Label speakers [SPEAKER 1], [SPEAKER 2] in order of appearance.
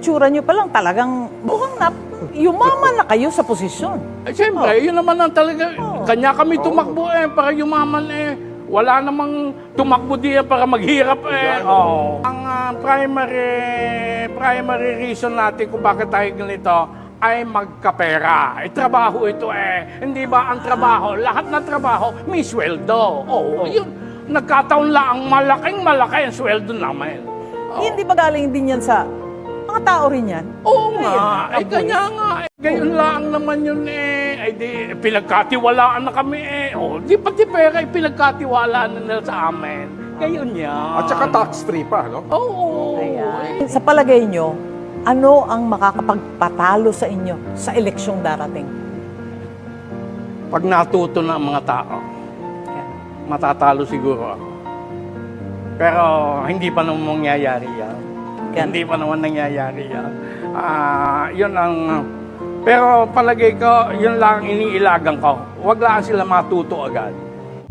[SPEAKER 1] itsura nyo pa lang talagang mukhang yumaman na kayo sa posisyon.
[SPEAKER 2] Siyempre, yun naman ang talaga. Kanya kami tumakbo para yumaman Wala namang tumakbo diyan para maghirap Ang primary reason natin kung bakit tayo ganito ay magkapera. Trabaho ito Hindi ba ang trabaho? Lahat ng trabaho may sweldo. Yun. Nagkataon lang ang malaki ang sweldo namin.
[SPEAKER 1] Hindi ba galing din yan sa mga tao rin yan?
[SPEAKER 2] Oo nga. Kanya nga. Gayon lang naman yun di pinagkatiwalaan na kami di pati pera pinagkatiwalaan na nila sa amin. Gayon yan.
[SPEAKER 3] At saka tax-free pa, no?
[SPEAKER 2] Oo.
[SPEAKER 1] Ayan. Sa palagay nyo, ano ang makakapagpatalo sa inyo sa eleksyong darating?
[SPEAKER 2] Pag natuto na ang mga tao, matatalo siguro ako. Pero hindi pa naman mangyayari yan. Hindi pa naman nangyayari yan. Yun ang... Pero palagay ko, yun lang iniilagan ko. Huwag lang sila matuto agad.